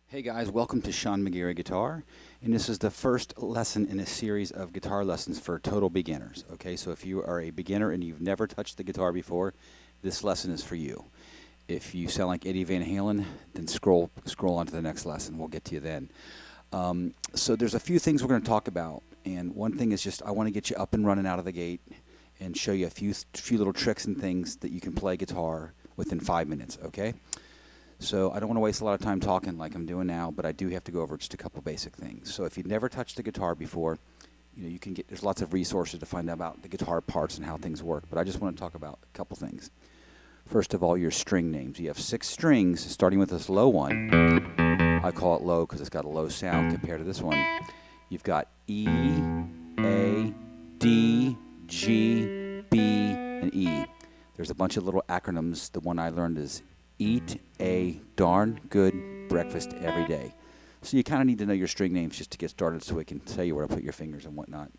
Hey guys, welcome to Sean McGary Guitar, and this is the first lesson in a series of guitar lessons for total beginners. Okay, so if you are a beginner and you've never touched the guitar before, this lesson is for you. If you sound like Eddie Van Halen, then scroll on to the next lesson. We'll get to you then. So there's a few things we're going to talk about, and one thing is just I want to get you up and running out of the gate and show you a few little tricks and things that you can play guitar within 5 minutes. Okay. So I don't want to waste a lot of time talking like I'm doing now, but I do have to go over just a couple basic things. So if you've never touched the guitar before, you can there's lots of resources to find out about the guitar parts and how things work, but I just want to talk about a couple things. First of all, your string names. You have 6 strings, starting with this low one. I call it low because it's got a low sound compared to this one. You've got E, A, D, G, B, and E. There's a bunch of little acronyms. The one I learned is Eat a darn good breakfast every day. So you kind of need to know your string names just to get started so we can tell you where to put your fingers and whatnot.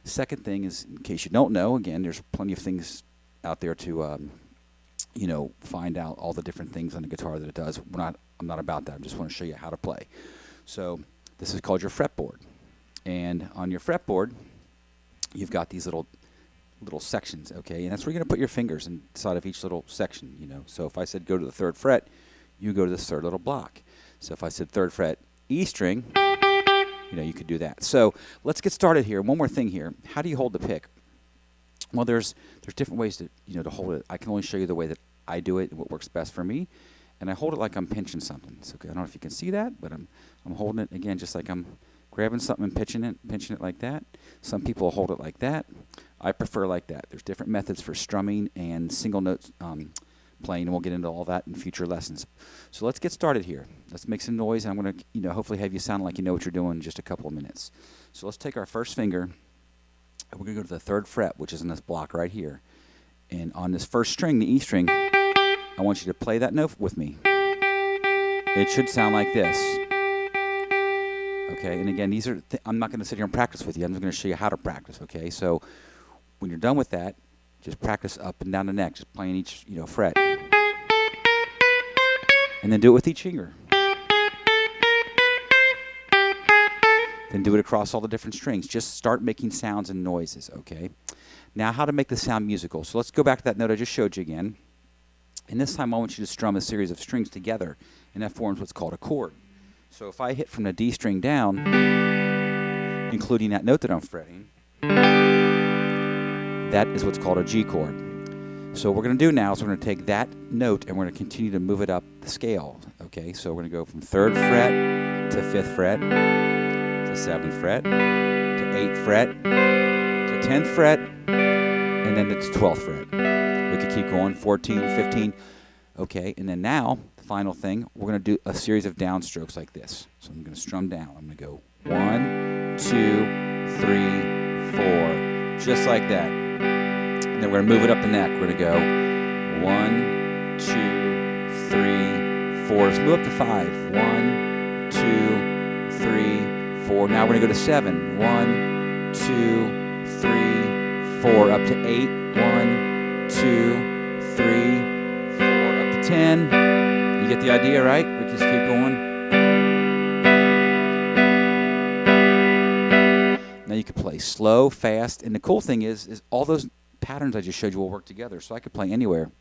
Second thing is, in case you don't know, again, there's plenty of things out there to, find out all the different things on the guitar that it does. I'm not about that. I just want to show you how to play. So this is called your fretboard. And on your fretboard, you've got these little sections, okay? And that's where you're going to put your fingers inside of each little section, So if I said go to the 3rd fret, you go to this 3rd little block. So if I said 3rd fret E string, you could do that. So let's get started here. One more thing here. How do you hold the pick? Well, there's different ways to hold it. I can only show you the way that I do it and what works best for me. And I hold it like I'm pinching something. So okay, I don't know if you can see that, but I'm holding it again just like I'm grabbing something and pinching it like that. Some people hold it like that. I prefer like that. There's different methods for strumming and single notes playing, and we'll get into all that in future lessons. So let's get started here. Let's make some noise, and I'm going to, hopefully have you sound like you know what you're doing in just a couple of minutes. So let's take our first finger, and we're going to go to the 3rd fret, which is in this block right here. And on this first string, the E string, I want you to play that note with me. It should sound like this. Okay, and again, these are I'm not going to sit here and practice with you. I'm just going to show you how to practice, okay? So when you're done with that, just practice up and down the neck, just playing each, fret. And then do it with each finger. Then do it across all the different strings. Just start making sounds and noises, okay? Now, how to make the sound musical. So let's go back to that note I just showed you again. And this time I want you to strum a series of strings together, and that forms what's called a chord. So if I hit from the D string down, including that note that I'm fretting, that is what's called a G chord. So what we're going to do now is we're going to take that note and we're going to continue to move it up the scale. Okay, so we're going to go from 3rd fret to 5th fret to 7th fret to 8th fret to 10th fret and then to 12th fret. We could keep going, 14, 15. Okay, and then now, the final thing, we're going to do a series of downstrokes like this. So I'm going to strum down. I'm going to go 1, 2, 3, 4, just like that. And then we're going to move it up the neck. We're going to go 1, 2, 3, 4. Let's move up to 5. 1, 2, 3, 4. Now we're going to go to 7. 1, 2, 3, 4. Up to 8. 1, 2, 3, 10. You get the idea, right? We just keep going. Now you can play slow, fast, and the cool thing is all those patterns I just showed you will work together, so I could play anywhere.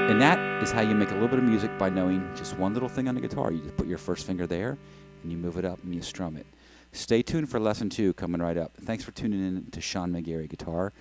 And that is how you make a little bit of music by knowing just one little thing on the guitar. You just put your first finger there, and you move it up, and you strum it. Stay tuned for lesson 2 coming right up. Thanks for tuning in to Sean McGary Guitar.